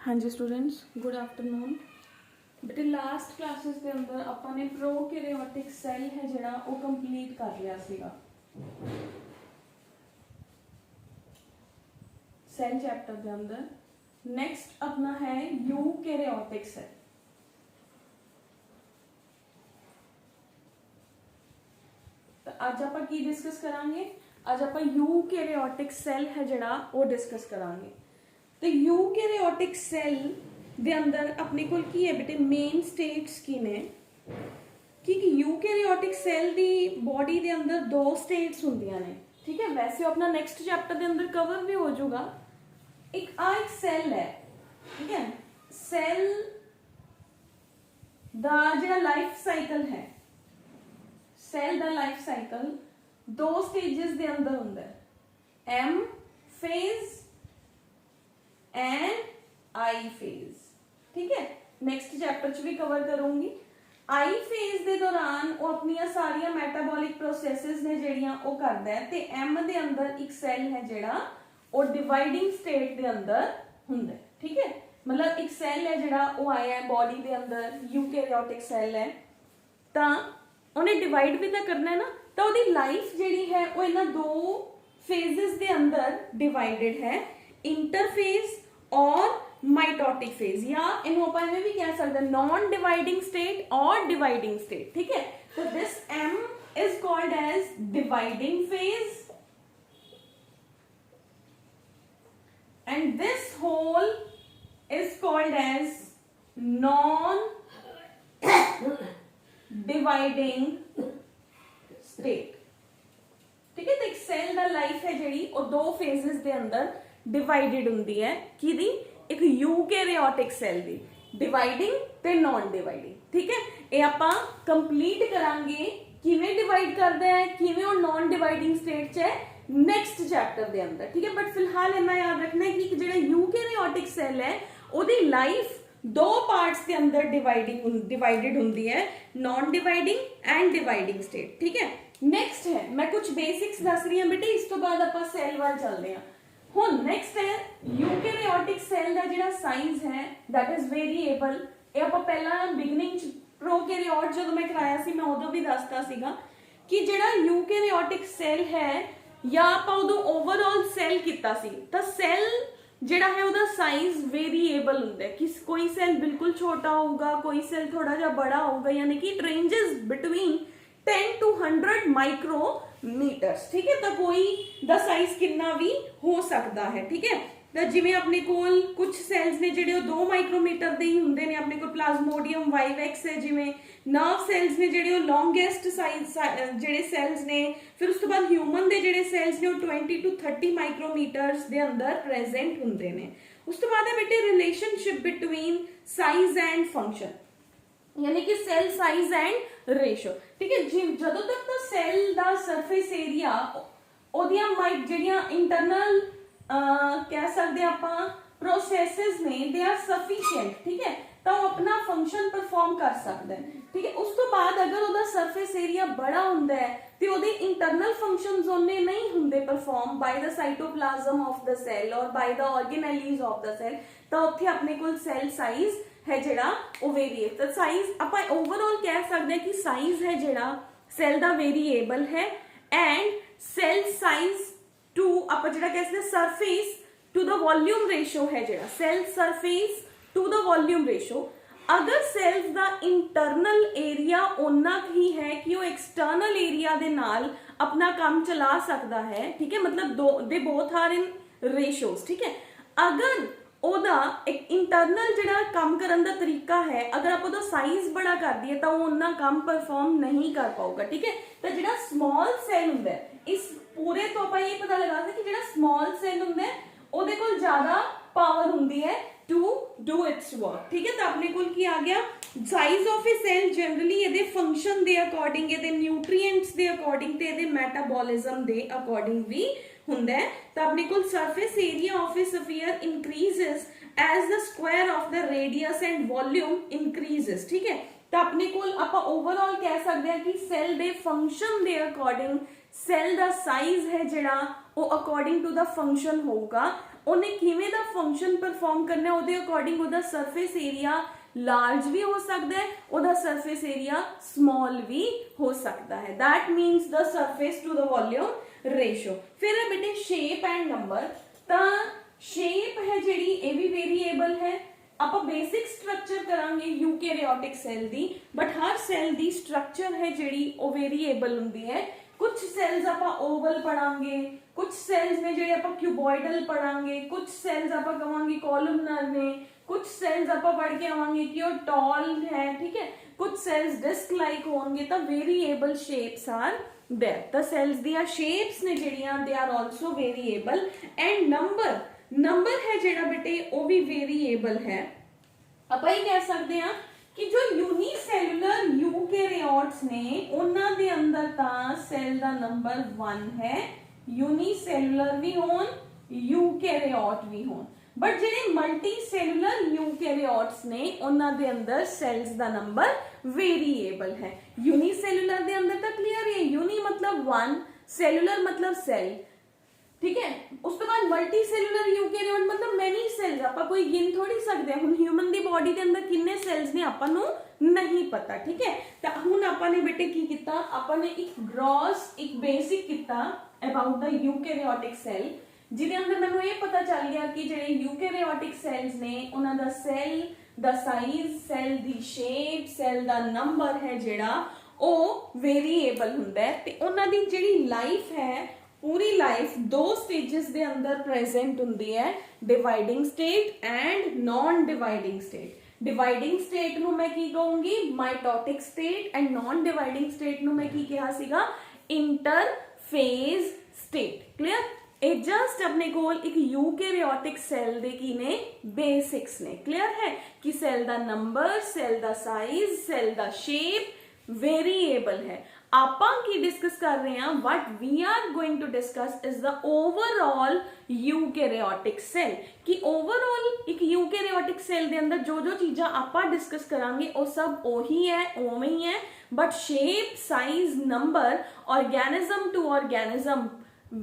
हाँ जी students, good afternoon. बेटे last classes के अंदर ਆਪਾਂ ਨੇ प्रोकैरियोटिक सैल है ਜਿਹੜਾ ਉਹ ਕੰਪਲੀਟ ਕਰ ਲਿਆ ਸੀਗਾ। सेल चैप्टर के अंदर नेक्स्ट अपना है यूकैरियोटिक सेल। तो आज ਆਪਾਂ ਕੀ डिस्कस करांगे? आज ਆਪਾਂ यूकैरियोटिक सेल है ਜਿਹੜਾ ਉਹ डिस्कस करांगे। तो यूकैरियोटिक सेल ਦੇ ਅੰਦਰ ਆਪਣੇ ਕੋਲ ਕੀ ਹੈ ਬੇਟੇ? ਮੇਨ ਸਟੇਟਸ ਕੀ ਨੇ ਕਿ यूकैरियोटिक सेल ਦੀ ਬੋਡੀ ਦੇ ਅੰਦਰ ਦੋ ਸਟੇਟਸ ਹੁੰਦੀਆਂ ਨੇ। ठीक है, वैसे अपना नेक्स्ट चैप्टर के अंदर कवर भी हो जाऊगा। एक सेल है, ठीक है, सेल दा जो लाइफ साइकिल है, सेल दा लाइफ साइकिल दो स्टेजेस दे अंदर होंदा है, M phase and I phase. ठीक है, नेक्स्ट चैप्टर च भी कवर करूंगी। आई फेज दे दौरान वो अपनी सारिया मैटाबॉलिक प्रोसेसेस ने जेड़ियां वो करदा है, ते एम दे अंदर एक सेल है जेड़ा वो डिवाइडिंग स्टेट दे अंदर हुंदा है। ठीक है, मतलब एक सेल है जेड़ा वो आया है बॉडी दे अंदर, यूकैरियोटिक सेल है, तां उन्हें डिवाइड भी तो करना है ना। तो उसकी लाइफ जेड़ी है वो इन्हां दो फेजेस दे अंदर डिवाइडेड है, इंटरफेज और माइटोटिक फेज, या इन्हों अपन में भी कह सकते हैं नॉन डिवाइडिंग स्टेट और डिवाइडिंग स्टेट। ठीक है, तो this M is called as dividing phase and this whole is called as non dividing state. ठीक है, तो एक सेल दा लाइफ है जेड़ी और दो फेजेस दे अंदर डिवाइडेड हुंदी है। किदी? एक यूकैरियोटिक सेल दी डिवाइडिंग ते नॉन डिवाइडिंग। ठीक है, ये आपां कंप्लीट करांगे किवें डिवाइड करदा है, किवें और नॉन डिवाइडिंग स्टेट च है नेक्स्ट चैप्टर दे अंदर। ठीक है, बट फिलहाल इतना याद रखना है कि जेड़ा यूकैरियोटिक सेल है ओदी लाइफ दो पार्ट्स के अंदर डिवाइडेड हुंदी है, non dividing and dividing state. ठीक है, नेक्स्ट है मैं कुछ बेसिक्स दस रही हूं बेटे, इस तो बाद आपां सेल वाल चलदे हैं। हुण नेक्स्ट है यूकैरियोटिक सेल दा जिहड़ा साइज है दैट इज वेरीएबल। ये आपां पहला बिगनिंग च प्रोकैरियोट जदों मैं कराया सी मैं उदों भी दसता सीगा कि जिहड़ा यूकैरियोटिक सेल है या आपां उदों ओवरऑल सेल कीता सी, तां सेल जिहड़ा है उहदा साइज वेरीएबल हुंदा है कि कोई सेल बिल्कुल छोटा होगा, कोई सेल थोड़ा जिहा बड़ा होगा, यानी कि it ranges between 10 to 100 micrometres. ठीक है, तो कोई दा साइज कितना भी हो सकता है। ठीक है, तो जिवें अपने कोल कुछ सेल्स ने जेडे 2 माइक्रोमीटर दे ही हुंदे ने, अपने कोल प्लाज्मोडियम वाइवेक्स है, जिवें नर्व सेल्स ने जेडे लॉन्गेस्ट साइज जेडे सेल्स ने, फिर उस तो बाद ह्यूमन दे जेडे सेल्स ने 20 to 30 माइक्रोमीटर्स दे अंदर प्रेजेंट हुंदे ने। उस तो बाद है बेटे relationship between size and function, यानी कि सेल साइज एंड रेशो। ठीक है, जदों तक तो सेल दा सरफेस एरिया ओदियां माइट जेडियां इंटरनल कह सकते आपां प्रोसेसेस ने दे आर सफिशिएंट। ठीक है, तो वो अपना फंक्शन परफॉर्म कर सकता है। ठीक है, उस तो बाद अगर ओदा सरफेस एरिया बड़ा हुंदा है ते ओदे इंटरनल फंक्शंस ओने नहीं हुंदे perform by the cytoplasm of the cell और by the organelles of the cell, तो उत्थे अपने कोल सेल साइज है जेड़ा वो वेरीएबल। तो साइज आपां ओवरऑल कह सकते हैं कि साइज है जेड़ा सेल दा वेरीएबल है एंड सेल साइज टू आपां जेड़ा कह सकते हैं surface to the volume ratio है जेड़ा cell surface to the volume ratio. अगर सेल्स दा इंटरनल एरिया उन्ना ही है कि वो एक्सटर्नल एरिया दे नाल अपना काम चला सकता है, ठीक है, मतलब they both are in ratios. ठीक है, अगर ओदा एक इंटरनल जिहड़ा काम करन दा तरीका है, अगर आप ओदा साइज बड़ा कर दिए तो वो उन्ना काम परफॉर्म नहीं कर पाऊगा। ठीक है, तो जिहड़ा स्मॉल सेल हुंदा है, इस पूरे तो आप ये पता लगा सकते कि जिहड़ा स्मॉल सेल हुंदा है ओदे कोल ज्यादा पावर हुंदी है टू डू इट्स वर्क। ठीक है, तो अपने कोल की आ गया size of a cell generally ਇਹਦੇ फंक्शन ਦੇ अकॉर्डिंग, ਇਹਦੇ न्यूट्रिएंट्स ਦੇ अकॉर्डिंग ਤੇ ਇਹਦੇ मेटाबॉलिज्म ਦੇ अकॉर्डिंग भी ਹੁੰਦਾ है। तो अपने को surface area of a sphere increases as the square of the radius and volume increases. ठीक है, तो अपने को आप ओवरऑल कह सकते हैं कि सेल दे फंक्शन दे अकॉर्डिंग सेल दा साइज है जिहड़ा वो अकॉर्डिंग टू द फंक्शन होगा ਉਹਨੇ ਕਿਵੇਂ ਦਾ ਫੰਕਸ਼ਨ ਪਰਫਾਰਮ ਕਰਨਾ, ਉਹਦੇ ਅਕੋਰਡਿੰਗ ਉਹਦਾ ਸਰਫੇਸ ਏਰੀਆ ਲਾਰਜ ਵੀ ਹੋ ਸਕਦਾ ਹੈ, ਉਹਦਾ ਸਰਫੇਸ ਏਰੀਆ ਸਮਾਲ ਵੀ ਹੋ ਸਕਦਾ ਹੈ। That means the surface to the volume ratio. फिर है बेटे शेप एंड नंबर। ਤਾਂ शेप है ਜਿਹੜੀ ਇਹ ਵੀ वेरिएबल है। ਆਪਾਂ ਬੇਸਿਕ ਸਟਰਕਚਰ ਕਰਾਂਗੇ यूकैरियोटिक ਸੈੱਲ ਦੀ, ਬਟ ਹਰ ਸੈੱਲ ਦੀ ਸਟਰਕਚਰ ਹੈ ਜਿਹੜੀ ਉਹ वेरिएबल ਹੁੰਦੀ ਹੈ। कुछ सेल्स आप ओवल पढ़ांगे, कुछ सेल्स ने ਜਿਹੜੇ ਆਪਾਂ क्यूबॉइडल पढ़ांगे, कुछ सेल्स आप कहांगे कॉलमनर ने, कुछ सेल्स आप पढ़ के आवांगे कि वो टॉल है, ठीक है, कुछ सेल्स डिस्क लाइक होंगे। तो वेरिएबल शेप्स आर देयर। तो सेल्स दिया शेप्स ने ਜਿਹੜੀਆਂ they are also variable. And number है ਜਿਹੜਾ बेटे ਉਹ भी वेरिएबल है। ਆਪਾਂ ਇਹ ਕਹਿ ਸਕਦੇ ਹਾਂ कि जो यूनिसेलुलर यूकैरियोट्स ने उन्हां दे अंदर तां सेल दा नंबर 1 है, यूनिसेलुलर भी होन यूकैरियोट भी होन। बट जेडे मल्टीसेलुलर यूकैरियोट्स ने उन्हां दे अंदर सेल्स दा नंबर वेरिएबल है। यूनिसेलुलर दे अंदर तां क्लियर है, यूनी मतलब 1, सेलुलर मतलब सेल, ठीक है। उस तो बाद मल्टी सेलुलर यूकैरियोट मतलब मैनी सेल्स, आप कोई गिन थोड़ी सकते हैं। ह्यूमन दी बॉडी के अंदर किन्ने सेल्स ने आपां नूं नहीं पता, ठीक है। तो हुण आपां ने बेटे की कीता, आपां ने एक ग्रॉस एक बेसिक कीता अबाउट द यूकैरियोटिक सेल, जिहदे अंदर मैनूं ये पता चल गया कि जिहड़े यूकैरियोटिक सेल्स ने उन्हां दा सेल दा साइज, सेल दी शेप, सेल दा नंबर है जिहड़ा ਉਹ वेरिएबल हुंदा है। ते उन्हां दी जिहड़ी लाइफ है पूरी लाइफ दो स्टेजेस दे अंदर प्रेजेंट हुंदी है, dividing state and non dividing state. Dividing state नूं मैं की कहूंगी mitotic state, and non dividing state नूं मैं की कहा सीगा इंटरफेज स्टेट। क्लियर। ये जस्ट अपने कोल एक यूकैरियोटिक सेल दे की ने बेसिक्स ने। क्लियर है कि सेल दा नंबर, सेल दा साइज, सेल दा शेप वेरिएबल है। ਆਪਾਂ ਕੀ डिस्कस कर रहे हैं, what we are going to discuss is the overall eukaryotic cell। कि overall एक eukaryotic cell ਦੇ ਅੰਦਰ ਜੋ ਜੋ ਚੀਜ਼ਾਂ ਆਪਾਂ डिस्कस ਕਰਾਂਗੇ ਉਹ ਸਭ ਉਹੀ ਹੈ, ਉਵੇਂ ਹੀ ਹੈ, but shape, size, number organism to organism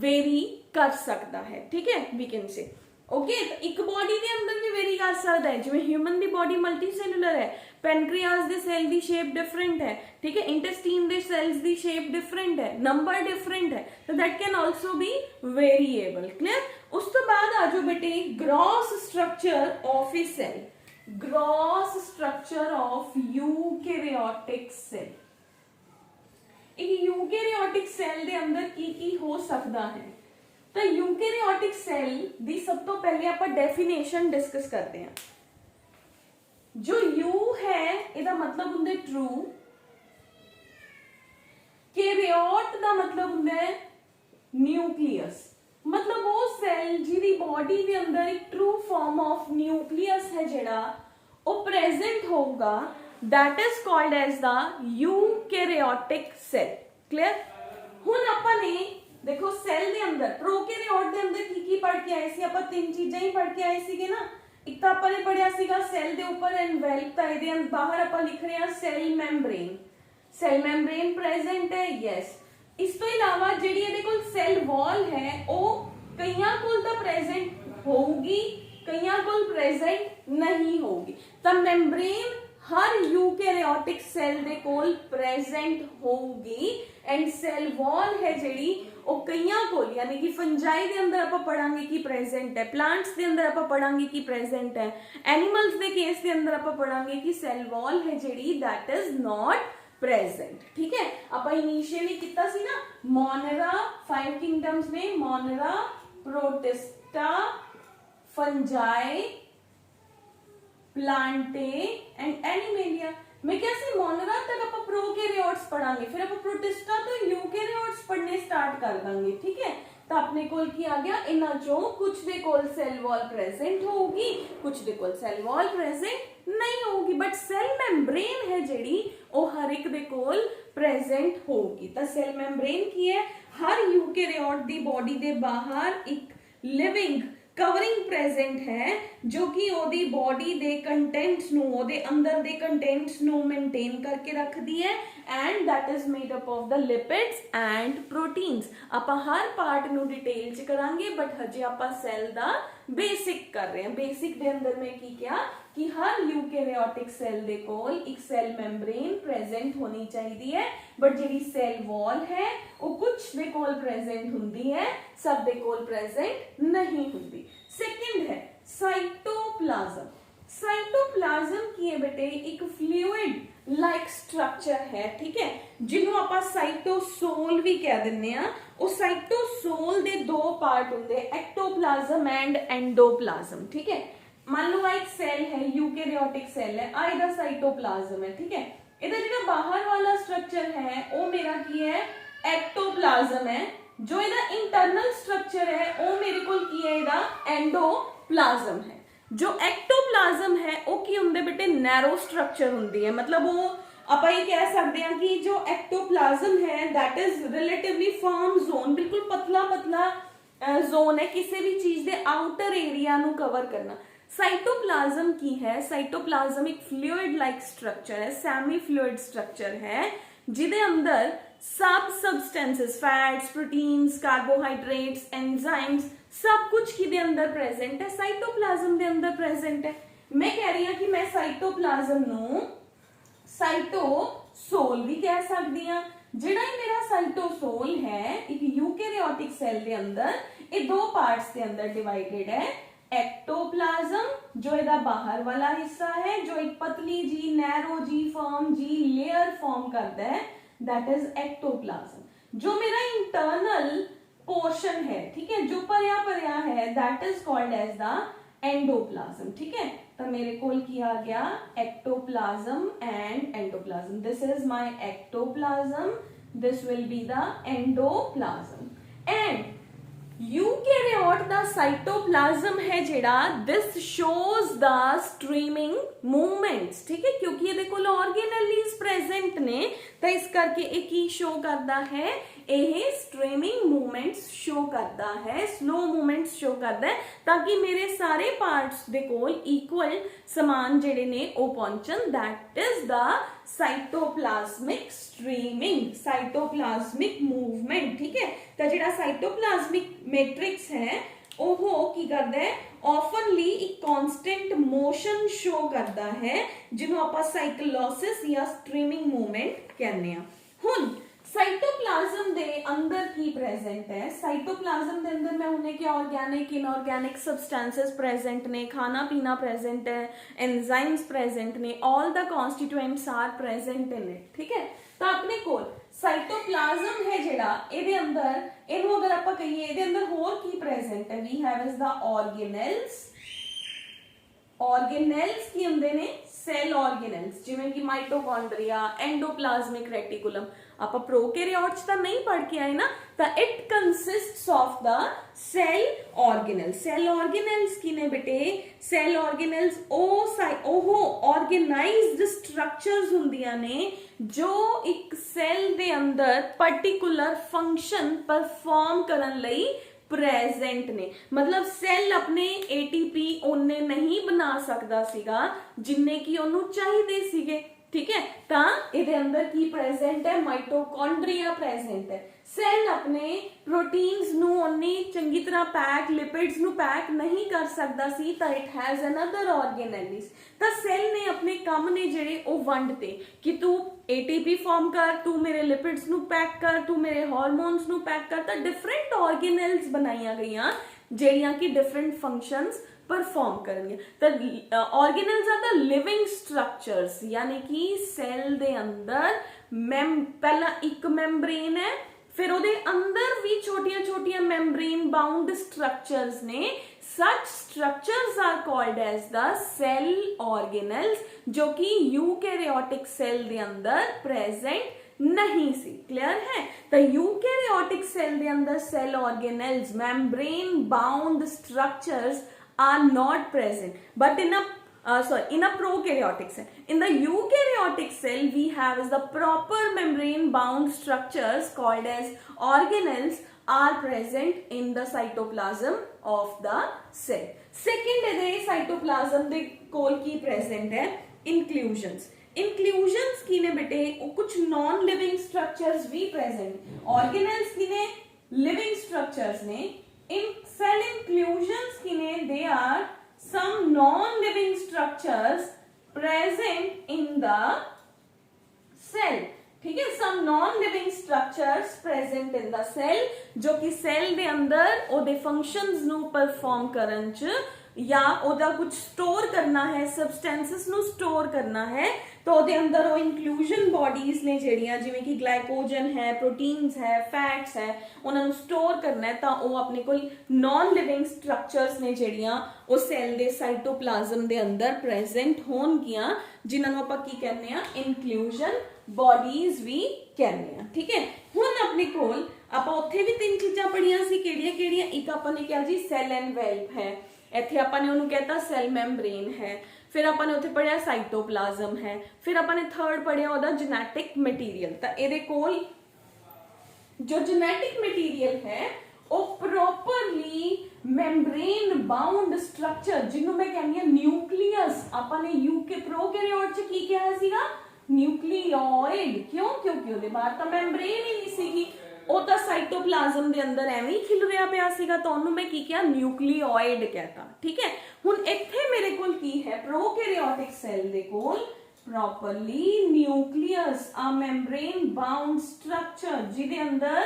vary कर सकता है, ठीक है। we can say okay. तो एक बॉडी के अंदर भी वेरी कर सकता है, जिवें ह्यूमन दी बॉडी मल्टी सेलुलर है, पैनक्रियास दे सेल दी शेप डिफरेंट है, ठीक है, इंटेस्टाइन दे सेल्स दी शेप डिफरेंट है, नंबर डिफरेंट है, तो that can also be variable. Clear. उस तो बाद आ जाओ बेटे gross structure of a cell, gross structure of eukaryotic cell. एक यूकैरियोटिक सेल दे अंदर की हो सकता है। तो यूकैरियोटिक सेल दी सब तो पहले आप डेफिनेशन डिस्कस करते हैं। जो यू है इहदा मतलब हुंदा ट्रू, कैरियोट दा मतलब हुंदा है न्यूक्लियस, मतलब वो सेल जिहदी बॉडी दे अंदर एक ट्रू फॉर्म ऑफ न्यूक्लियस है जिहड़ा वो प्रेजेंट होगा, that is called as the eukaryotic cell. Clear. हुण आपां ने देखो सेल दे अंदर प्रोकैरियोट दे अंदर की पढ़ के आए सी, आपां तीन चीज़ां ही पढ़ के आए सीगे ना। एक तो आपां ने पढ़िया सीगा सेल दे ऊपर एनवेल्प, तां इहदे बाहर आपां लिख रहे हैं cell membrane. Cell membrane present है, यस। इस तो इलावा जिहड़ी इहदे कोल सेल वॉल है वो कईयां कोल तां प्रेजेंट होगी, कईयां कोल प्रेजेंट नहीं होगी। तां मैम्ब्रेन हर यूकैरियोटिक सेल दे कोल प्रेजेंट होगी, एंड सेल वॉल है जिहड़ी वो कईयां कोल, यानी कि फंजाई दे अंदर आप पढ़ांगे कि प्रेजेंट है, प्लांट्स दे अंदर आप पढ़ांगे कि प्रेजेंट है, एनिमल्स दे केस दे अंदर आप पढ़ांगे कि सेल वॉल है जिहड़ी दैट इज नॉट प्रेजेंट, ठीक है। आप इनिशियली कितना सी ना मोनेरा, 5 किंगडम्स में Monera, protista, fungi, Plantae and animalia. मैं क्या सी मोनेरा तक आप प्रोकैरियोट्स पढ़ांगे, फिर आप प्रोटिस्टा तो यूकैरियोट्स पढ़ने स्टार्ट कर देंगे, ठीक है। तो अपने कोल की आ गया इन्हां चों कुछ दे कोल सेल वॉल प्रेजेंट होगी, कुछ दे कोल सेल वॉल प्रेजेंट नहीं होगी, बट सेल मैम्ब्रेन है जिहड़ी वो हर एक दे कोल प्रेजेंट होगी। तो सेल मैम्ब्रेन की है, हर यूकैरियोट दी बॉडी दे बाहर एक लिविंग कवरिंग प्रेजेंट है जो कि ਉਹਦੀ ਬੋਡੀ ਦੇ ਕੰਟੈਂਟਸ ਨੂੰ ਉਹਦੇ ਅੰਦਰ ਦੇ ਕੰਟੈਂਟਸ ਨੂੰ ਮੇਨਟੇਨ ਕਰਕੇ ਰੱਖਦੀ ਹੈ and that is made up of the lipids and proteins। ਆਪਾਂ ਹਰ ਪਾਰਟ ਨੂੰ ਡਿਟੇਲ ਚ ਕਰਾਂਗੇ ਬਟ ਹਜੇ ਆਪਾਂ ਸੈੱਲ ਦਾ ਬੇਸਿਕ ਕਰ ਰਹੇ ਹਾਂ। ਬੇਸਿਕ ਦੇ ਅੰਦਰ ਮੈਂ ਕੀ ਕਿਹਾ कि हर यूकैरियोटिक सेल दे कोल एक सेल मेम्ब्रेन प्रेजेंट होनी चाहिए है बट जी सेल वॉल है वो कुछ दे कोल प्रेजेंट हुंदी है सब दे कोल प्रेजेंट नहीं हुंदी। सेकंड है साइटोप्लाज्म। साइटोप्लाज्म की है बेटे एक फ्लूइड लाइक स्ट्रक्चर है, ठीक है, जिन्हों आपां साइटोसोल भी कह दिंदे आ। ਉਹ साइटोसोल दे दो पार्ट हुंदे एक्टोप्लाज्म एंड एंडोप्लाज्म, ठीक है। मान लो एक सेल है यूकैरियोटिक सेल है आ इहदा साइटोप्लाज्म है, ठीक है। इहदा जिहड़ा बाहर वाला स्ट्रक्चर है वो मेरा की है एक्टोप्लाज्म है, जो इहदा इंटरनल स्ट्रक्चर है वो मेरे कोल की है इहदा एंडोप्लाज्म है। जो एक्टोप्लाज्म है वो की हुंदे बेटे नैरो स्ट्रक्चर हुंदी है, मतलब वो ਆਪਾਂ ਇਹ कह सकते हैं कि जो एक्टोप्लाज्म है that is relatively firm zone, बिल्कुल पतला पतला जोन है किसी भी चीज के आउटर एरिया ਨੂੰ कवर करना। साइटोप्लाज्म की है, साइटोप्लाज्म एक फ्लूइड लाइक स्ट्रक्चर है, सेमी फ्लूइड स्ट्रक्चर है जिदे अंदर सब substances fats proteins carbohydrates enzymes सब कुछ किदे अंदर प्रेजेंट है साइटोप्लाज्म दे अंदर प्रेजेंट है। मैं कह रही हूं कि मैं साइटोप्लाज्म ਨੂੰ साइटोसोल भी कह सकती हाँ। जिहड़ा ही मेरा साइटोसोल है एक यूकैरियोटिक सेल के अंदर ये दो पार्ट्स के अंदर डिवाइडेड है। एक्टोप्लाज्म जो इहदा बाहर वाला हिस्सा है जो एक पतली जी नैरो जी फर्म जी लेयर फॉर्म करता है दैट इज एक्टोप्लाज्म। जो मेरा इंटरनल पोर्शन है, ठीक है, जो परया परया है that is called as the endoplasm, ठीक है। तो मेरे कोल किया गया ectoplasm and endoplasm. This is my ectoplasm, this will be the endoplasm. And eukaryote दा साइटोप्लाज्म है जेड़ा this shows the streaming movements, ठीक है, क्योंकि ये कोल ऑर्गेनेलीज प्रेजेंट ने तो इस करके एक ही शो करता है ये स्ट्रीमिंग मूवमेंट्स शो करता है, स्लो मूवमेंट्स शो करता है ताकि मेरे सारे पार्ट्स दे कोल इक्वल समान जेड़े ने ओ पहुंचन। That is the cytoplasmic streaming, cytoplasmic movement, ठीक है। तो जेड़ा साइटोप्लाज्मिक मैट्रिक्स है ओहो की करता है ऑफनली एक कांस्टेंट मोशन शो करता है जिन्हों आपां साइक्लोसिस या स्ट्रीमिंग मूवमेंट कहने आ। हुन साइटोप्लाज्म दे अंदर की प्रेजेंट है, साइटोप्लाज्म दे अंदर मैं उन्हें क्या ऑर्गेनिक इनऑर्गेनिक सब्सटेंसेस प्रेजेंट ने, खाना पीना प्रेजेंट है, एंजाइम्स प्रेजेंट ने, all the constituents are present in it, ठीक है। तो अपने कोल साइटोप्लाज्म है जेड़ा इहदे अंदर इहनू अगर आपां कहिए इहदे अंदर होर की प्रेजेंट है we have is the organelles. Organelles की हुंदे ने सेल ऑर्गेनेल्स जिवें कि माइटोकॉन्ड्रिया एंडोप्लाज्मिक रेटिकुलम। ਆਪਾਂ प्रोकैरियोट्स ਤਾਂ नहीं पढ़ के आए ना, तो it consists of the cell organelles. Cell organelles की ने बेटे सेल ऑर्गेनेल्स ओहो ऑर्गेनाइज्ड स्ट्रक्चर्स हुंदियां ने जो एक सेल दे अंदर पर्टिकुलर फंक्शन परफॉर्म करन लई प्रेजेंट ने। मतलब सेल अपने एटीपी ओने नहीं बना सकता सीगा जिन्ने की ओनू चाहिए सीगे, ठीक है। ता इहदे अंदर की प्रेजेंट है माइटोकॉन्ड्रिया प्रेजेंट है। सेल अपने प्रोटीन्स नू ओनी चंगी तरह पैक लिपिड्स नू पैक नहीं कर सकता सी ता इट हैज अनदर ऑर्गेनेलिस। ता सेल ने अपने काम ने जेड़े ओ वंडते कि तू एटीपी फॉर्म कर, तू मेरे लिपिड्स नू पैक कर, तू मेरे हार्मोन्स नू पैक कर। ता डिफरेंट ऑर्गेनेल्स बनाईया गईयां जेड़ियां कि डिफरेंट फंक्शंस परफॉर्म करेंगे। तो organelles are the living structures, यानी कि सेल दे अंदर पहला एक मेम्ब्रेन है फिर ਉਹਦੇ अंदर भी छोटिया छोटिया मेम्ब्रेन बाउंड स्ट्रक्चर्स ने। Such structures are called as the cell organelles जो कि यूकैरियोटिक सेल दे अंदर प्रेजेंट नहीं सी। क्लियर है। तो यूकैरियोटिक सेल दे अंदर cell organelles membrane bound structures are not present, but in a prokaryotic cell. In the eukaryotic cell we have is the proper membrane bound structures called as organelles are present in the cytoplasm of the cell. Second ਇਹਦੇ ਸਾइटोप्लाज्म ਦੇ ਕੋਲ ਕੀ present ਹੈ? ਇਨਕਲੂਜਨਸ। ਇਨਕਲੂਜਨਸ ਕੀ ਨੇ ਬੇਟੇ? ਉਹ ਕੁਝ non living structures ਵੀ present. Organelles ਕੀ ਨੇ? लिविंग स्ट्रक्चर्स ने। इन सेल इंक्लूजन्स की ने they are some non-living structures present in the cell। ठीक है, some non-living structures present in the cell जो कि सेल दे अंदर ओदे फंक्शंस ਨੂੰ परफॉर्म ਕਰਨ ਚ या ओदा कुछ स्टोर करना है, सबस्टेंसेस ਨੂੰ स्टोर करना है, तो ਉਹਦੇ ਅੰਦਰ ਉਹ ਇਨਕਲੂਜਨ ਬੋਡੀਜ਼ ਨੇ ਜਿਹੜੀਆਂ ਜਿਵੇਂ ਕਿ ਗਲਾਈਕੋਜਨ ਹੈ, ਪ੍ਰੋਟੀਨਸ ਹੈ, ਫੈਟਸ ਹੈ, ਉਹਨਾਂ ਨੂੰ ਸਟੋਰ ਕਰਨਾ ਹੈ, ਤਾਂ ਉਹ ਆਪਣੇ ਕੋਲ ਨਾਨ ਲਿਵਿੰਗ ਸਟਰਕਚਰਸ ਨੇ ਜਿਹੜੀਆਂ ਉਹ ਸੈੱਲ ਦੇ ਸਾਈਟੋਪਲਾਜ਼ਮ ਦੇ ਅੰਦਰ ਪ੍ਰੈਜ਼ੈਂਟ ਹੋਣਗੀਆਂ, ਜਿਨ੍ਹਾਂ ਨੂੰ ਆਪਾਂ ਕੀ ਕਹਿੰਦੇ ਆ? ਇਨਕਲੂਜਨ ਬੋਡੀਜ਼ ਵੀ ਕਹਿੰਦੇ ਆ। ਠੀਕ ਹੈ, ਹੁਣ ਆਪਣੇ ਕੋਲ ਆਪਾਂ ਉੱਥੇ ਵੀ ਤਿੰਨ ਚੀਜ਼ਾਂ ਪੜ੍ਹੀਆਂ ਸੀ, ਕਿਹੜੀਆਂ ਕਿਹੜੀਆਂ? ਇੱਕ ਆਪਾਂ ਨੇ ਕਿਹਾ ਜੀ ਸੈਲ ਐਨਵੈਲਪ ਹੈ, ਇੱਥੇ ਆਪਾਂ ਨੇ ਉਹਨੂੰ कहता ਸੈਲ ਮੈਂਬਰੇਨ ਹੈ, फिर ਆਪਾਂ ਨੇ ਉੱਥੇ ਪੜਿਆ ਸਾਈਟੋਪਲਾਜ਼ਮ ਹੈ, ਫਿਰ ਆਪਾਂ ਨੇ ਥਰਡ ਪੜਿਆ ਉਹਦਾ ਜੈਨੇਟਿਕ ਮਟੀਰੀਅਲ। ਤਾਂ ਇਹਦੇ ਕੋਲ ਜੋ ਜੈਨੇਟਿਕ ਮਟੀਰੀਅਲ ਹੈ ਉਹ ਪ੍ਰੋਪਰਲੀ ਮੈਂਬਰੇਨ ਬਾਉਂਡ ਸਟਰਕਚਰ, ਜਿਹਨੂੰ ਮੈਂ ਕਹਿੰਦੀ ਆ ਨਿਊਕਲੀਅਸ। ਆਪਾਂ ਨੇ ਪ੍ਰੋਕੈਰੀਓਟ ਚ ਕੀ ਕਿਹਾ ਸੀਗਾ? ਨਿਊਕਲੀਓਇਡ। ਕਿਉਂ? ਕਿਉਂਕਿ ਉਹਦੇ ਬਾਹਰ ਤਾਂ ਮੈਂਬਰੇਨ ਹੀ ਨਹੀਂ ਸੀਗੀ, ਉਹ ਤਾਂ ਸਾਈਟੋਪਲਾਜ਼ਮ ਦੇ ਅੰਦਰ ਐਵੇਂ ਹੀ ਖਿਲ ਰਿਹਾ ਪਿਆ ਸੀਗਾ, ਤਾਂ ਉਹਨੂੰ ਮੈਂ ਕੀ ਕਿਹਾ? ਨਿਊਕਲੀਓਇਡ कहता। ठीक है, ਹੁਣ ਇੱਥੇ ਮੇਰੇ ਕੋਲ ਕੀ ਹੈ? ਪ੍ਰੋਕੈਰੀਓਟਿਕ ਸੈੱਲ ਦੇ ਕੋਲ ਪ੍ਰੋਪਰਲੀ ਨਿਊਕਲੀਅਸ, ਆ ਮੈਂਬਰੇਨ ਬਾਉਂਡ ਸਟਰਕਚਰ, ਜਿਹਦੇ ਅੰਦਰ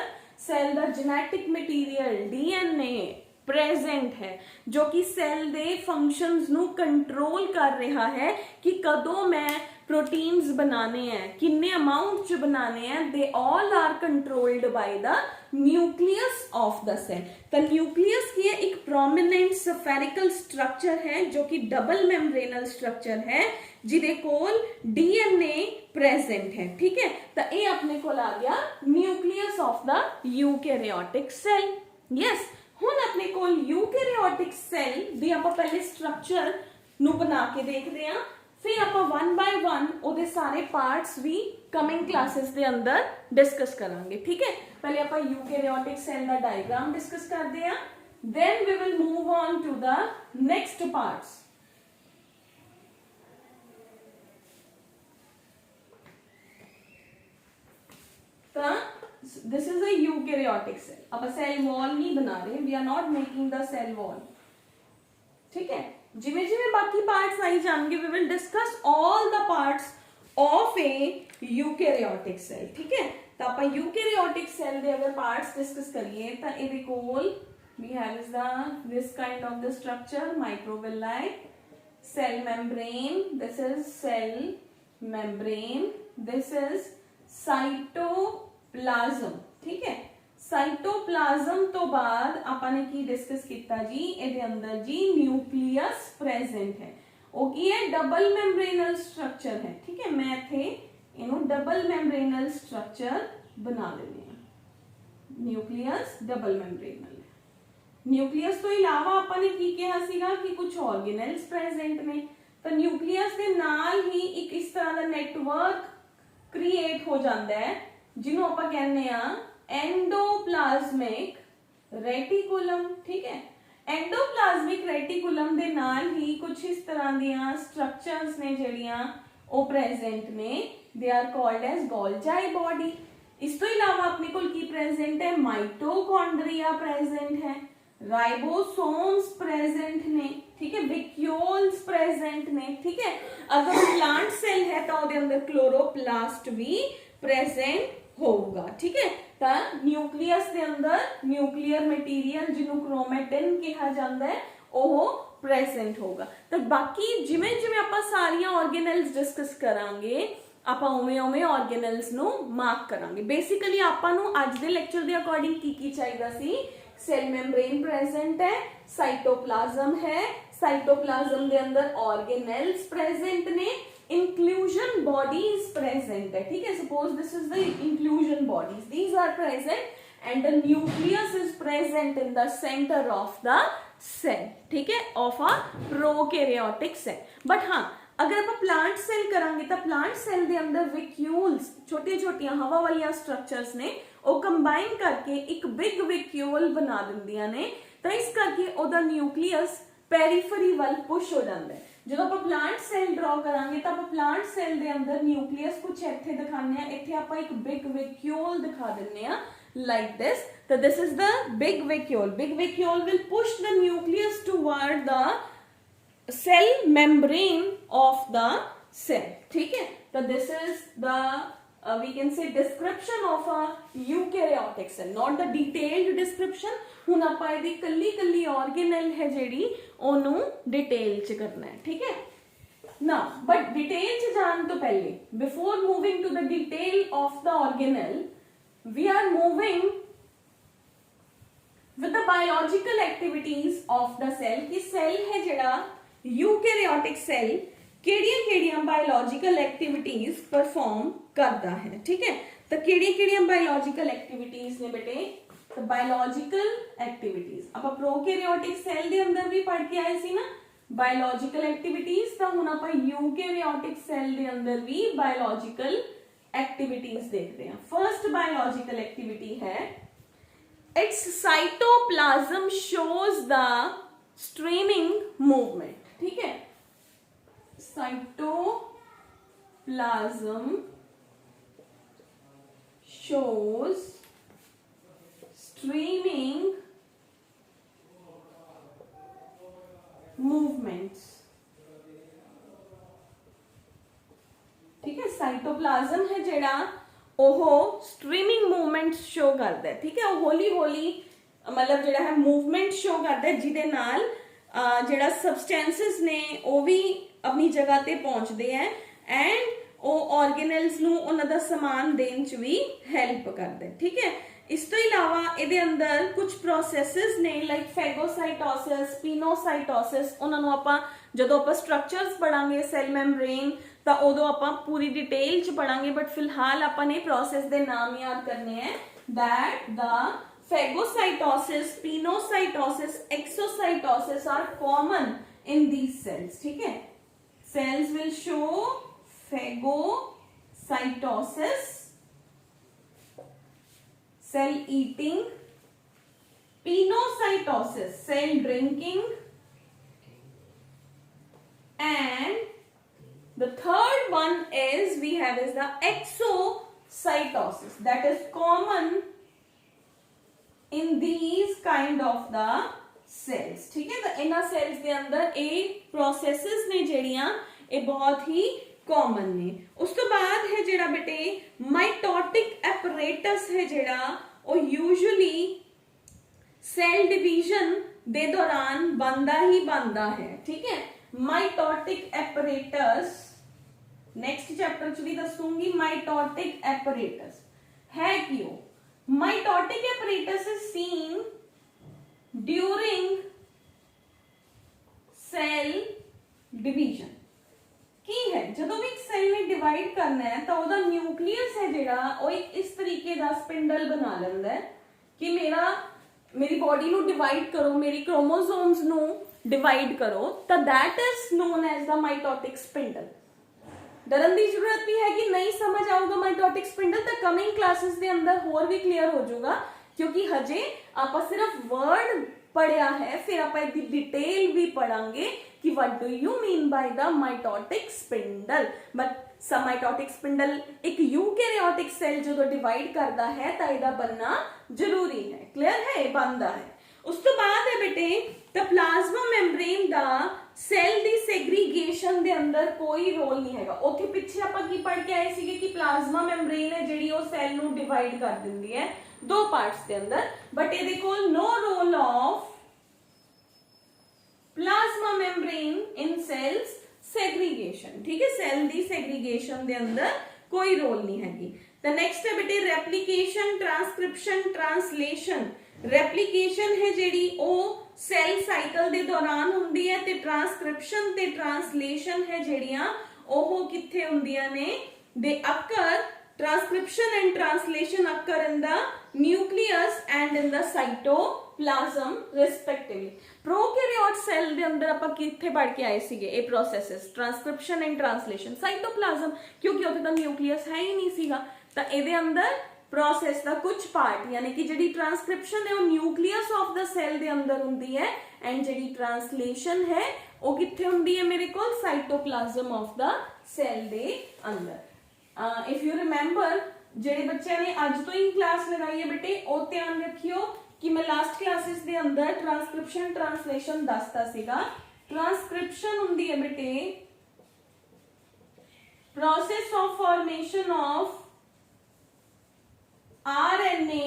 ਸੈੱਲ ਦਾ ਜੈਨੇਟਿਕ ਮਟੀਰੀਅਲ ਡੀਐਨਏ प्रेजेंट है, जो कि सेल दे फंक्शंस नु कंट्रोल कर रहा है कि कदों मैं प्रोटीन्स बनाने हैं, किन्ने अमाउंट च बनाने हैं। They all are controlled by the nucleus of the cell. तो न्यूक्लियस की एक प्रोमिनेंट स्फेरिकल स्ट्रक्चर है जो कि डबल मेम्ब्रेनल स्ट्रक्चर है, जिदे कोल डीएनए प्रेजेंट है। ठीक है, तो ये अपने कोल आ गया nucleus of the eukaryotic cell. Yes, ਹੁਣ ਆਪਣੇ ਕੋਲ यूकैरियोटिक सेल ਦੀ ਆਪਾਂ ਪਹਿਲੇ ਸਟਰਕਚਰ ਨੂੰ ਬਣਾ ਕੇ ਦੇਖਦੇ ਹਾਂ, ਫਿਰ ਆਪਾਂ 1 ਬਾय 1 ਉਹਦੇ ਸਾਰੇ ਪਾਰਟਸ ਵੀ ਕਮਿੰਗ ਕਲਾसेस ਦੇ ਅੰਦਰ ਡਿਸਕਸ ਕਰਾਂਗੇ। ਠੀਕ ਹੈ, ਪਹਿਲੇ ਆਪਾਂ यूकैरियोटिक सेल ਦਾ ਡਾਇਗਰਾਮ ਡਿਸਕਸ ਕਰਦੇ ਹਾਂ, then we will move on to the next parts। ਤਾਂ this is a eukaryotic cell। अब सेल वॉल नहीं बना रहे, we are not making the cell wall। ठीक है, जिमें जिमें बाकी पार्ट्स आई जाएंगे, we will discuss all the parts of a eukaryotic cell। ठीक है, तो आप eukaryotic cell दे अगर parts discuss करिए तो ये कोल we have is the this kind of the structure, microvilli, cell membrane, this is cell membrane, this is cytoplasm. ठीक है, साइटोप्लाज्म तो बाद आपने की डिस्कस किया जी, ਇਹਦੇ अंदर जी न्यूक्लियस प्रेजेंट है। ਉਹ ਕੀ ਹੈ? डबल मेम्ब्रेनल स्ट्रक्चर है। ठीक है, मैं ਇੱਥੇ ਇਹਨੂੰ डबल मेम्ब्रेनल स्ट्रक्चर बना देनी है। न्यूक्लियस डबल मेम्ब्रेनल है। न्यूक्लियस तो इलावा आपने की ਕਿਹਾ ਸੀਗਾ कि कुछ ऑर्गेनेल्स प्रेजेंट ने, तो न्यूक्लियस ਦੇ ਨਾਲ ही एक इस तरह ਦਾ नेटवर्क क्रिएट हो जाता है, जिन्हों ਆਪਾਂ ਕਹਿੰਦੇ ਆ एंडोप्लाज्मिक रेटिकुलम। ठीक है, एंडोप्लाज्मिक रेटिकुलम ਦੇ ਨਾਲ ਹੀ कुछ इस तरह ਦੀਆਂ स्ट्रक्चर्स ने ਜਿਹੜੀਆਂ ਉਹ प्रेजेंट ने, they are called as Golgi body. इस तो इलावा अपने कोल की प्रेजेंट है? माइटोकॉन्ड्रिया प्रेजेंट है, राइबोसोम्स प्रेजेंट ने। ठीक है, विक्यूल्स प्रेजेंट ने। ठीक है, अगर प्लांट सेल है तो ਉਹਦੇ अंदर क्लोरोप्लास्ट भी प्रेजेंट होगा। ठीक है, तो न्यूक्लियस के अंदर न्यूक्लियर मटीरियल जिन्हों क्रोमेटिन कहा जाता है वो प्रेजेंट होगा। तो बाकी जिमें जिमें आप सारिया ऑर्गेनेल्स डिस्कस करांगे, आप उवें उवें ऑर्गेनेल्स नू मार्क करांगे। बेसिकली आपां नू अज दे लेक्चर दे अकॉर्डिंग की चाहिदा सी? सेल मेम्ब्रेन प्रेजेंट है, साइटोप्लाज्म है, साइटोप्लाज्म दे अंदर ऑर्गेनेल्स प्रेजेंट ने, इंक्लूजन बॉडीज प्रेजेंट है। ठीक है, suppose this is the inclusion bodies, these are present and the nucleus is present in the centre of the cell. ठीक है, of a prokaryotic cell. But हाँ, अगर आप प्लांट सेल करांगे तो प्लांट सेल दे अंदर विक्यूल्स, छोटी छोटी हवा वाली स्ट्रक्चर्स ने वो कंबाइन करके एक बिग विक्यूल बना दिंदियां ने, तो इस करके ओदा न्यूक्लियस ਪੈਰੀਫਰੀ ਵੱਲ ਪੁਸ਼ ਹੋ ਜਾਂਦਾ ਹੈ। ਜਦੋਂ ਆਪਾਂ ਪਲਾਂਟ ਸੈਲ ਡਰਾ ਕਰਾਂਗੇ ਤਾਂ ਆਪਾਂ ਪਲਾਂਟ ਸੈਲ ਦੇ ਅੰਦਰ ਨਿਊਕਲੀਅਸ ਕੁਝ ਇੱਥੇ ਦਿਖਾਉਂਦੇ ਆ, ਇੱਥੇ ਆਪਾਂ ਇੱਕ ਬਿਗ ਵੈਕਿਊਲ ਦਿਖਾ ਦਿੰਦੇ ਆ like this. So this is the big vacuole. Big vacuole will push the nucleus toward the cell membrane of the cell. ठीक है, so this is the we can say description of a eukaryotic cell, not the detailed description. ਹੁਣ ਆਪਾਂ ਇਹਦੀ ਕੱਲੀ ਕੱਲੀ organelle ਹੈ ਜਿਹੜੀ ਉਹਨੂੰ detail ਚ ਕਰਨਾ ਹੈ, ਠੀਕ ਹੈ। Now, but detail ਚ ਜਾਣ ਤੋਂ ਪਹਿਲੇ, before moving to the detail of the organelle, we are moving with the biological activities of the cell. कि cell है जड़ा eukaryotic cell ਕਿਹੜੀਆਂ biological activities perform करता है, ठीक है। तो ਕਿਹੜੀਆਂ biological activities ने बेटे, तो biological activities ਆਪਾਂ prokaryotic cell ਦੇ ਅੰਦਰ ਵੀ ਪੜ੍ਹ ਕੇ ਆਏ ਸੀ ਨਾ biological activities, ਤਾਂ ਹੁਣ ਆਪਾਂ eukaryotic cell ਦੇ ਅੰਦਰ ਵੀ biological activities देखते हैं। First biological activity है its cytoplasm shows the streaming movement, ठीक है। cytoplasm shows streaming movements, ठीक है। साइटोप्लाज्म है जेड़ा ओहो स्ट्रीमिंग मूवमेंट शो करता है, ठीक है। हौली हौली मतलब जेड़ा है मूवमेंट शो करता है जिदे नाल जेड़ा सबसटेंसेस ने वो भी अपनी जगह ते पहुंचते हैं एंड वो ऑर्गेनल्स नू उन्हां दा समान देन च भी हेल्प करते हैं, ठीक है। इस तो इलावा ਇਹਦੇ ਅੰਦਰ ਕੁਝ ਪ੍ਰੋਸੈਸਸ ਨੇ ਲਾਈਕ ਫੈਗੋਸਾਈਟੋਸਿਸ, ਸਪਿਨੋਸਾਈਟੋਸਿਸ, ਉਹਨਾਂ ਨੂੰ ਆਪਾਂ ਜਦੋਂ ਆਪਾਂ ਸਟਰਕਚਰਸ ਪੜਾਂਗੇ ਸੈਲ ਮੈਂਬਰੇਨ ਤਾਂ ਉਦੋਂ ਆਪਾਂ ਪੂਰੀ ਡਿਟੇਲ ਚ ਪੜਾਂਗੇ, ਬਟ ਫਿਲਹਾਲ ਆਪਾਂ ਨੇ ਪ੍ਰੋਸੈਸ ਦੇ ਨਾਮ ਯਾਦ ਕਰਨੇ ਹੈ that the phagocytosis, spinocytosis, exocytosis are common in these cells, ठीक है। cells will show phagocytosis, cell eating, pinocytosis, cell drinking, and the third one is we have is the exocytosis, that is common in these kind of the cells, ठीक है। तो इन्हां cells दे अंदर ये processes ने जेड़ियां ये बहुत ही कॉमन ने। उस तो बाद है जेड़ा बेटे माइटोटिक एपरेटस है जेड़ा वो यूजुअली सेल डिवीजन दे दौरान बनदा ही बनदा है, ठीक है। माइटोटिक एपरेटस नेक्स्ट चैप्टर च भी दसूंगी। माइटोटिक एपरेटस है क्यों? Mitotic apparatus is seen during cell division. की है ਜਦੋਂ ਵੀ ਇੱਕ ਸੈੱਲ ਨੇ ਡਿਵਾਈਡ ਕਰਨਾ ਹੈ ਤਾਂ ਉਹਦਾ ਨਿਊਕਲੀਅਸ ਹੈ ਜਿਹੜਾ ਉਹ ਇੱਕ ਇਸ ਤਰੀਕੇ ਦਾ ਸਪਿੰਡਲ ਬਣਾ ਲੈਂਦਾ ਹੈ ਕਿ ਮੇਰੀ ਬੋਡੀ ਨੂੰ ਡਿਵਾਈਡ ਕਰੋ, ਮੇਰੀ ਕ੍ਰੋਮੋਸੋਮਸ ਨੂੰ ਡਿਵਾਈਡ ਕਰੋ, ਤਾਂ that is known as the mitotic spindle। ਡਰਨ ਦੀ ਜ਼ਰੂਰਤ ਨਹੀਂ ਹੈ ਕਿ ਨਹੀਂ ਸਮਝ ਆਊਗਾ ਮਾਈਟੋਟਿਕ ਸਪਿੰਡਲ, ਤਾਂ ਕਮਿੰਗ ਕਲਾसेस ਦੇ ਅੰਦਰ ਹੋਰ ਵੀ ਕਲੀਅਰ ਹੋ ਜਾਊਗਾ ਕਿਉਂਕਿ ਹਜੇ ਆਪਾਂ ਸਿਰਫ ਵਰਡ पढ़िया है, फिर आप इसकी डिटेल भी पढ़ांगे कि what do you mean by the mitotic spindle. But mitotic spindle एक यूकैरियोटिक सेल जो डिवाइड करता है तो इसका बनना जरूरी है, क्लियर है, बनता है। उस तो बाद है बेटे द प्लाज्मा मेम्ब्रेन दा सेल दी सेग्रीगेशन दे अंदर कोई रोल नहीं हैगा। ओथे पिछे आपां की पढ़ के आए सीगे कि प्लाज्मा मेम्ब्रेन है जिहड़ी ओ सेल नू डिवाइड कर दिंदी है दो पार्ट्स के अंदर, बट ये देखो no role of plasma membrane in cells segregation, ठीक है। सेल दी सेग्रीगेशन दे अंदर कोई रोल नहीं हैगी। द नेक्स्ट है बेटे रेप्लिकेशन, ट्रांसक्रिप्शन, ट्रांसलेशन। रेप्लिकेशन है जिहड़ी ओ सेल साइकिल दे दौरान हुंदी है ते ट्रांसक्रिप्शन ते ट्रांसलेशन है जिहड़ियां ओह किथे हुंदियां ने, दे अकर transcription and translation occur in the nucleus and in the cytoplasm respectively। prokaryote cell ਦੇ ਅੰਦਰ ਆਪਾਂ ਕਿੱਥੇ ਪੜ ਕੇ ਆਏ ਸੀਗੇ ਇਹ processes transcription and translation cytoplasm, ਕਿਉਂਕਿ ਉੱਥੇ ਤਾਂ ਨਿਊਕਲੀਅਸ ਹੈ ਹੀ ਨਹੀਂ ਸੀਗਾ, ਤਾਂ ਇਹਦੇ ਅੰਦਰ प्रोसेस का कुछ पार्ट यानी कि जी ट्रांसक्रिप्शन है वो न्यूक्लियस ऑफ द सैल के अंदर होंगी है एंड जी ट्रांसलेशन है वो कित्थे होंदी है मेरे को साइटोप्लाज्म ऑफ द सैल के अंदर। इफ यू रिमेंबर जेडे बच्चों ने अज तो ही क्लास लगाई है बेटे वो ध्यान रखियो कि मैं लास्ट क्लासेस के अंदर ट्रांसक्रिप्शन ट्रांसलेशन दसता सीगा। ट्रांसक्रिप्शन होंदी है बेटे process of formation of RNA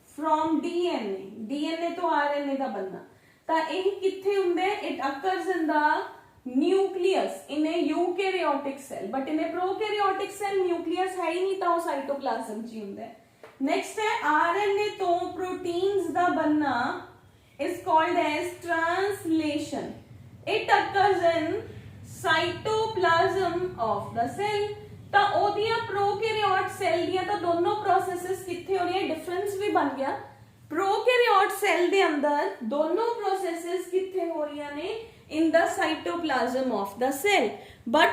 from DNA, DNA तो RNA का बनना ता यह किथे हुंदा है it occurs in the nucleus in a eukaryotic cell but in a prokaryotic cell nucleus है ही नहीं तो साइटोप्लाज्म च हुंदा है। नेक्स्ट है RNA तो प्रोटीन्स का बनना is called as translation, it occurs in cytoplasm of the cell. तो ओदियां प्रोकैरियोट सेल दियां तो दोनों प्रोसेसेस किथे हो रही है डिफरेंस भी बन गया। प्रोकैरियोट सेल दे अंदर दोनों प्रोसेसेस किथे हो रही ने in the cytoplasm of the cell but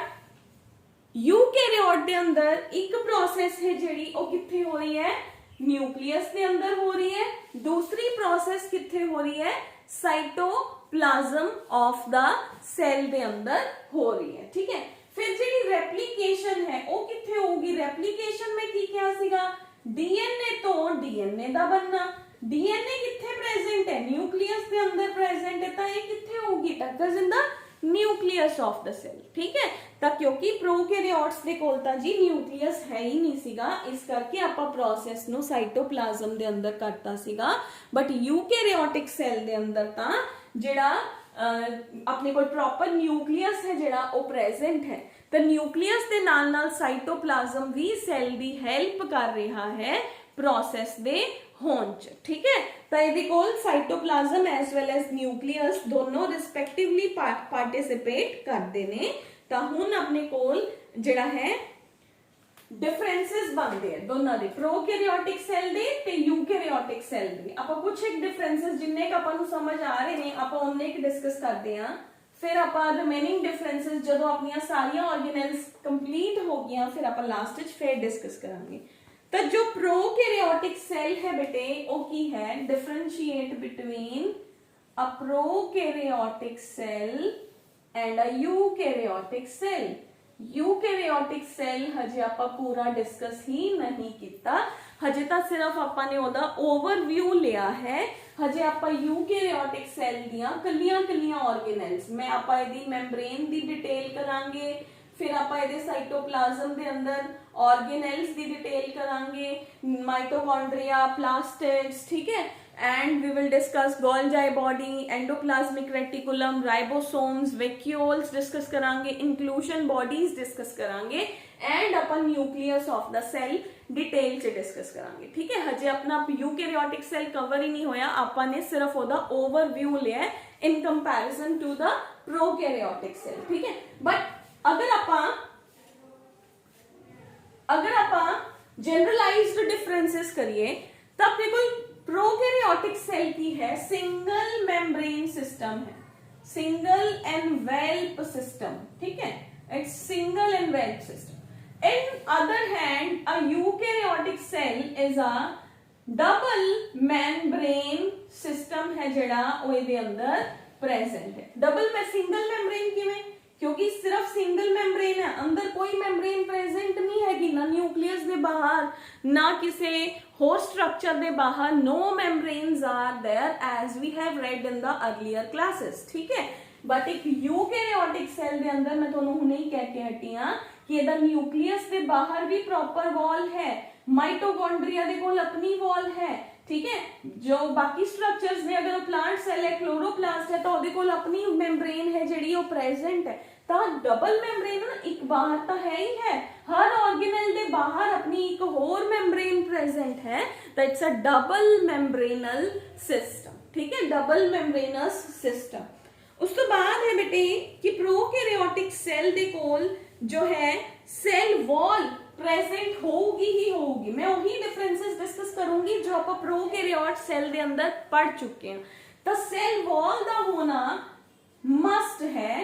eukaryote दे अंदर एक प्रोसेस है जेडी ओ किथे हो रही है न्यूक्लियस के अंदर हो रही है, दूसरी प्रोसेस किथे हो रही है साइटोप्लाज्म ऑफ द सेल के अंदर हो रही है। ठीक है, फिर जी रेप्लीकेशन है वो किथे होगी, रेप्लीकेशन में की क्या सीगा डीएनए तो डीएनए का बनना, डीएनए किथे प्रेजेंट है न्यूक्लियस के अंदर प्रेजेंट है तो ये किथे होगी occurs in the nucleus of the cell. ठीक है, तो क्योंकि प्रोकैरियोट्स दे कोल तां जी न्यूक्लियस है ही नहीं सीगा इस करके आपां प्रोसेस नु साइटोप्लाज्म दे अंदर करता सीगा बट यूकैरियोटिक सेल दे अंदर तां जेड़ा अपने को प्रॉपर न्यूक्लियस है जेड़ा वो प्रेजेंट है तो न्यूक्लियस के नाल नाल साइटोप्लाज्म भी सेल की हेल्प कर रहा है प्रोसेस दे होण च। ठीक है, तो इहदे कोल cytoplasm as well as nucleus दोनों रिस्पेक्टिवली पार्टिसिपेट करते ने। तो हुण अपने कोल जेड़ा है डिफरेंसेस बनते हैं दोनों दे प्रोकैरियोटिक सेल दे ते यूकैरियोटिक सेल दे। आपां कुछ एक डिफरेंसेस जिन्ने क आपां नूं समझ आ रहे ने आपां उन्ने क डिस्कस करते हैं फिर आपां रिमेनिंग डिफरेंसेस जदों अपनी सारियां ऑर्गेनेल्स कंप्लीट हो गईयां फिर आपां लास्ट विच फिर डिस्कस करांगे। तो जो प्रोकैरियोटिक सेल है बेटे वो की है differentiate between a prokaryotic cell and a eukaryotic cell. Eukaryotic cell हजे आपां पूरा डिस्कस ही नहीं किया, हजे तो सिर्फ आपां ने ओदा ओवरव्यू लिया है। हजे आपां यूकैरियोटिक सेल दियां कलियां कलियां ऑर्गेनेल्स में आपां इहदी मेम्ब्रेन दी डिटेल करांगे फिर आपां इहदे साइटोप्लाज्म दे अंदर ऑर्गेनेल्स दी डिटेल करांगे माइटोकॉन्ड्रिया प्लास्टिड्स। ठीक है, and we will discuss Golgi body, endoplasmic reticulum, ribosomes, vacuoles discuss करांगे, inclusion bodies discuss करांगे and upon nucleus of the cell detail से डिस्कस करांगे। ठीक है, हजे अपना यूकैरियोटिक सेल कवर ही नहीं होया, आपा ने सिर्फ ओदा ओवरव्यू लिया है in comparison to the prokaryotic cell. ठीक है, बट अगर आपा जनरलाइज्ड डिफरेंसेस करिए तो अपने को प्रोकैरियोटिक सेल की है सिंगल मेम्ब्रेन सिस्टम है, सिंगल एनवेल्प सिस्टम। ठीक है, it's single envelope system. In other hand a eukaryotic cell is a double membrane system है जेड़ा वो इहदे अंदर प्रेजेंट है। डबल में सिंगल मेम्ब्रेन किवें क्योंकि सिर्फ सिंगल मेम्ब्रेन है अंदर कोई मेम्ब्रेन प्रेजेंट नहीं हैगी ना न्यूक्लियस दे बाहर ना किसी होर स्ट्रक्चर दे बाहर, no membranes are there as we have read in the earlier classes. ठीक है, बट एक यूकैरियोटिक सेल दे अंदर मैं तुहानू हुणे ही कह के हटी हां कि इहदा न्यूक्लियस दे बाहर भी प्रॉपर वॉल है, माइटोकॉन्ड्रिया दे कोल अपनी वॉल है। ठीक है, जो बाकी स्ट्रक्चर्स ने अगर प्लांट सेल है क्लोरोप्लास्ट है तो ओदे कोल अपनी मेम्ब्रेन है जेडी वो प्रेजेंट है। तो डबल मेम्ब्रेन एक बाहर तो है ही है, हर ऑर्गेनेल दे बाहर अपनी एक होर मेम्ब्रेन प्रेजेंट है तो it's a double membranal system. ठीक है, डबल मेम्ब्रेनस सिस्टम। उस तो बाद है बेटे कि प्रोकैरियोटिक सेल दे कोल जो है सेल वॉल प्रेजेंट होगी ही होगी। मैं वही डिफरेंसेस डिस्कस करूंगी जो आप प्रोकैरियोट सेल दे अंदर पढ़ चुके हैं। तो सेल वॉल दा होना मस्ट है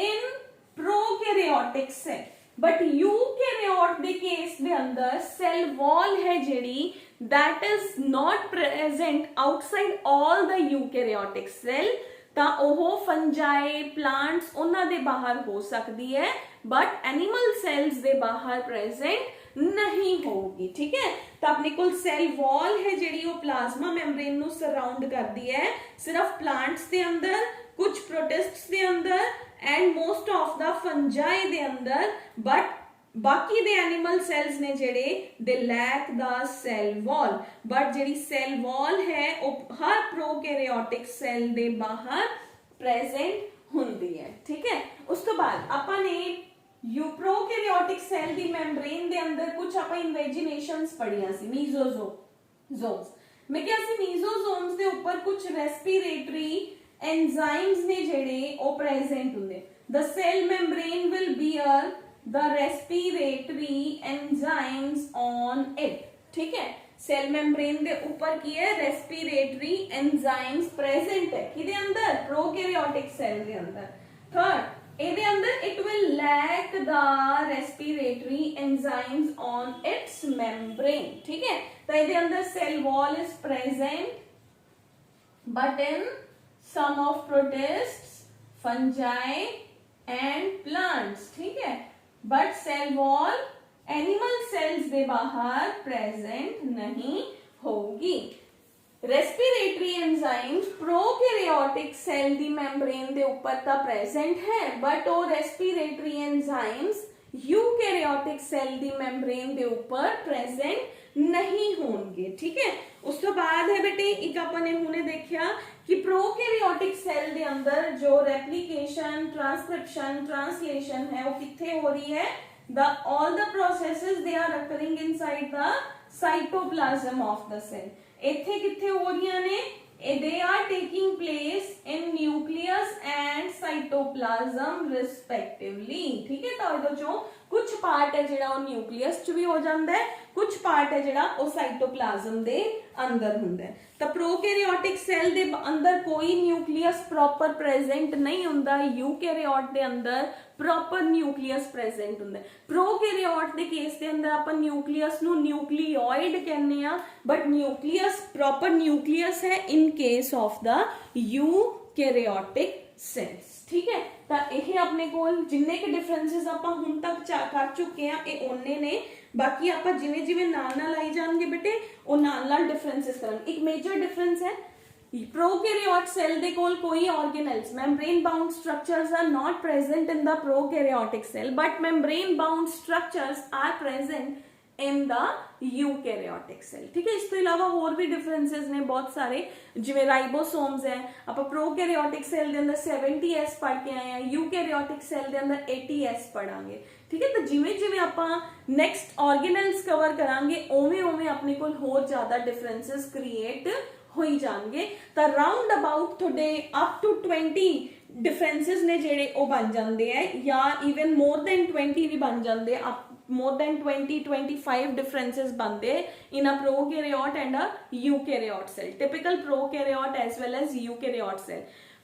in prokaryotic cell. But eukaryote दे केस दे अंदर सेल वॉल है जेड़ी that is not present outside all the eukaryotic cell ਤਾਂ ਉਹ ਫੰਜਾਈ ਪਲਾਂਟਸ ਉਹਨਾਂ ਦੇ ਬਾਹਰ ਹੋ ਸਕਦੀ ਹੈ ਬਟ ਐਨੀਮਲ ਸੈਲਸ ਦੇ ਬਾਹਰ ਪ੍ਰੈਜ਼ੈਂਟ ਨਹੀਂ ਹੋਊਗੀ ਠੀਕ ਹੈ ਤਾਂ ਆਪਣੇ ਕੋਲ ਸੈਲ ਵਾਲ ਹੈ ਜਿਹੜੀ ਉਹ ਪਲਾਜ਼ਮਾ ਮੈਂਬਰੇਨ ਨੂੰ ਸਰਾਊਂਡ ਕਰਦੀ ਹੈ ਸਿਰਫ ਪਲਾਂਟਸ ਦੇ ਅੰਦਰ ਕੁਝ ਪ੍ਰੋਟਿਸਟਸ ਦੇ ਅੰਦਰ and most of the fungi ਦੇ ਅੰਦਰ ਬਟ ਬਾਕੀ ਦੇ ਐਨੀਮਲ ਸੈਲਸ ਨੇ ਜਿਹੜੇ ਦੇ ਲੈਕ ਦਾ ਸੈਲ ਵਾਲ ਬਟ ਜਿਹੜੀ ਸੈਲ ਵਾਲ ਹੈ ਉਹ ਹਰ ਪ੍ਰੋਕੈਰੀਓਟਿਕ ਸੈਲ ਦੇ ਬਾਹਰ ਪ੍ਰੈਜ਼ੈਂਟ ਹੁੰਦੀ ਹੈ ਠੀਕ ਹੈ ਉਸ ਤੋਂ ਬਾਅਦ ਆਪਾਂ ਨੇ ਪ੍ਰੋਕੈਰੀਓਟਿਕ ਸੈਲ ਦੀ ਮੈਂਬਰੇਨ ਦੇ ਅੰਦਰ ਕੁਝ ਆਪਾਂ ਇਨਵੈਜੀਨੇਸ਼ਨਸ ਪੜ੍ਹੀਆਂ ਸੀ ਮੀਜ਼ੋਜ਼ੋਮਸ ਮੈਂ ਕਿਹਾ ਸੀ ਮੀਜ਼ੋਜ਼ੋਮਸ ਦੇ ਉੱਪਰ ਕੁਝ ਰੈਸਪੀਰੇਟਰੀ ਐਂਜ਼ਾਈਮਸ ਨੇ ਜਿਹੜੇ ਉਹ ਪ੍ਰੈਜ਼ੈਂਟ ਹੁੰਦੇ the cell membrane will bear the respiratory enzymes on it ठीक है सेल मेम्ब्रेन दे ऊपर की है respiratory enzymes present है किदे अंदर prokaryotic cell दे अंदर थर्ड ਇਹਦੇ अंदर it will lack the respiratory enzymes on its membrane ठीक है तो ਇਹਦੇ अंदर cell wall is present but in some of protists fungi and plants ठीक है but cell wall animal cells दे बाहर प्रेजेंट नहीं होगी रेस्पिरेटरी एंजाइम्स प्रोकैरियोटिक सेल दी मेम्ब्रेन दे ऊपर ता प्रेजेंट है बट वो रेस्पिरेटरी एंजाइम्स यूकैरियोटिक सेल दी मेम्ब्रेन दे ऊपर प्रेजेंट नहीं होंगे ठीक है उस तो बाद है बेटे एक अपन ने हुने देखा कि प्रोकैरियोटिक सेल दे अंदर जो रेप्लिकेशन ट्रांसक्रिप्शन ट्रांसलेशन है वो किथे हो रही है the all the processes they are occurring inside the cytoplasm of the cell इथे किथे हो रही ने they are taking place in nucleus and cytoplasm respectively ठीक है तो ਇਹਦੇ ਚੋਂ ਕੁਝ ਪਾਰਟ ਹੈ ਜਿਹੜਾ ਉਹ ਨਿਊਕਲੀਅਸ ਚ ਵੀ ਹੋ ਜਾਂਦਾ ਹੈ ਕੁਝ ਪਾਰਟ ਹੈ ਜਿਹੜਾ ਉਹ ਸਾਈਟੋਪਲਾਜ਼ਮ ਦੇ ਅੰਦਰ ਹੁੰਦਾ ਹੈ ਤਾਂ ਪ੍ਰੋਕੈਰੀਓਟਿਕ ਸੈਲ ਦੇ ਅੰਦਰ ਕੋਈ ਨਿਊਕਲੀਅਸ ਪ੍ਰੋਪਰ ਪ੍ਰੈਜ਼ੈਂਟ ਨਹੀਂ ਹੁੰਦਾ ਯੂਕੈਰੀਓਟ ਦੇ ਅੰਦਰ ਪ੍ਰੋਪਰ ਨਿਊਕਲੀਅਸ ਪ੍ਰੈਜ਼ੈਂਟ ਹੁੰਦਾ ਪ੍ਰੋਕੈਰੀਓਟ ਦੇ ਕੇਸ ਦੇ ਅੰਦਰ ਆਪਾਂ ਨਿਊਕਲੀਅਸ ਨੂੰ ਨਿਊਕਲੀਓਇਡ ਕਹਿੰਦੇ ਆ ਬਟ ਨਿਊਕਲੀਅਸ ਪ੍ਰੋਪਰ ਨਿਊਕਲੀਅਸ ਹੈ in case of the eukaryotic cells ठीक है ਤਾਂ ਇਹ ਆਪਣੇ ਕੋਲ ਜਿੰਨੇ ਕਿ ਡਿਫਰੈਂਸਸ ਆਪਾਂ ਹੁਣ ਤੱਕ ਕਰ ਚੁੱਕੇ ਆ ਇਹ ਉਹਨੇ ਨੇ ਬਾਕੀ ਆਪਾਂ ਜਿਵੇਂ ਜਿਵੇਂ ਨਾਲ ਆਈ ਜਾਣਗੇ ਬੇਟੇ ਉਹ ਨਾਲ ਡਿਫਰੈਂਸਸ ਕਰਾਂਗੇ ਇੱਕ ਮੇਜਰ ਡਿਫਰੈਂਸ ਹੈ prokaryote cell ਦੇ ਕੋਲ ਕੋਈ organelles membrane bound structures are not present in the prokaryotic cell but membrane bound structures are present in the eukaryotic cell ठीक है इस तो इलावा और भी differences ने बहुत सारे जिਵੇਂ राइबोसोम्स है ਆਪਾਂ prokaryotic cell ਦੇ ਅੰਦਰ 70s ਪੜ੍ਹ ਕੇ ਆਏ ਆ eukaryotic cell ਦੇ ਅੰਦਰ 80s ਪੜਾਂਗੇ ठीक है तो ਜਿਵੇਂ ਜਿਵੇਂ ਆਪਾਂ next organelles cover ਕਰਾਂਗੇ ਉਵੇਂ ਉਵੇਂ ਆਪਣੇ ਕੋਲ ਹੋਰ ਜ਼ਿਆਦਾ differences create ਹੋਈ ਜਾਣਗੇ ਤਾਂ ਰਾਉਂਡ ਅਬਾਊਟ ਤੁਹਾਡੇ ਅਪ ਟੂ 20 ਡਿਫਰੈਂਸਸ ਨੇ ਜਿਹੜੇ ਉਹ ਬਣ ਜਾਂਦੇ ਆ ਜਾਂ ਇਵਨ ਮੋਰ ਦੈਨ 20 ਵੀ ਬਣ ਜਾਂਦੇ ਆ more than 20-25 differences बनते in a prokaryote and a eukaryote cell typical prokaryote as well as eukaryote cell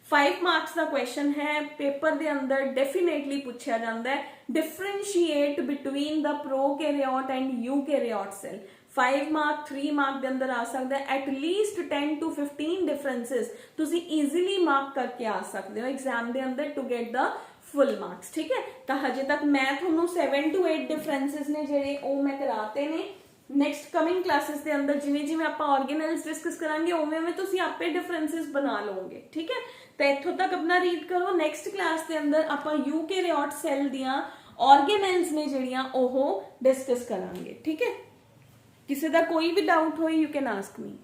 5 marks the question ਹੈ ਪੇਪਰ ਦੇ ਅੰਦਰ definitely ਪੁੱਛਿਆ ਜਾਂਦਾ ਹੈ differentiate between the prokaryote and eukaryote cell 5 mark 3 mark ਦੇ ਅੰਦਰ ਆ ਸਕਦਾ ਹੈ at least 10 to 15 differences ਤੁਸੀਂ easily mark ਕਰਕੇ ਆ ਸਕਦੇ ਹੋ exam ਦੇ ਅੰਦਰ to get the full marks ठीक है ਤਾਂ ਹਜੇ ਤੱਕ ਮੈਂ ਤੁਹਾਨੂੰ 7 to 8 differences ਨੇ ਜਿਹੜੇ ਉਹ ਮੈਂ ਕਰਾਤੇ ਨੇ नेक्स्ट कमिंग क्लासेस ਦੇ ਅੰਦਰ ਜਿਵੇਂ ਜਿਵੇਂ ਆਪਾਂ ਆਰਗੇਨਲਸ ਡਿਸਕਸ ਕਰਾਂਗੇ ਉਵੇਂ ਉਵੇਂ ਤੁਸੀਂ ਆਪੇ ਡਿਫਰੈਂਸਸ ਬਣਾ ਲਓਗੇ ਠੀਕ ਹੈ ਤਾਂ ਇੱਥੋਂ ਤੱਕ ਆਪਣਾ ਰੀਡ ਕਰੋ ਨੈਕਸਟ ਕਲਾਸ ਦੇ ਅੰਦਰ ਆਪਾਂ ਯੂਕੈਰੀਓਟ ਸੈਲ ਦੀਆਂ ਆਰਗੇਨਲਸ ਨੇ ਜਿਹੜੀਆਂ ਉਹ ਡਿਸਕਸ ਕਰਾਂਗੇ ਠੀਕ ਹੈ ਕਿਸੇ ਦਾ ਕੋਈ ਵੀ ਡਾਊਟ ਹੋਏ ਯੂ ਕੈਨ ਆਸਕ ਮੀ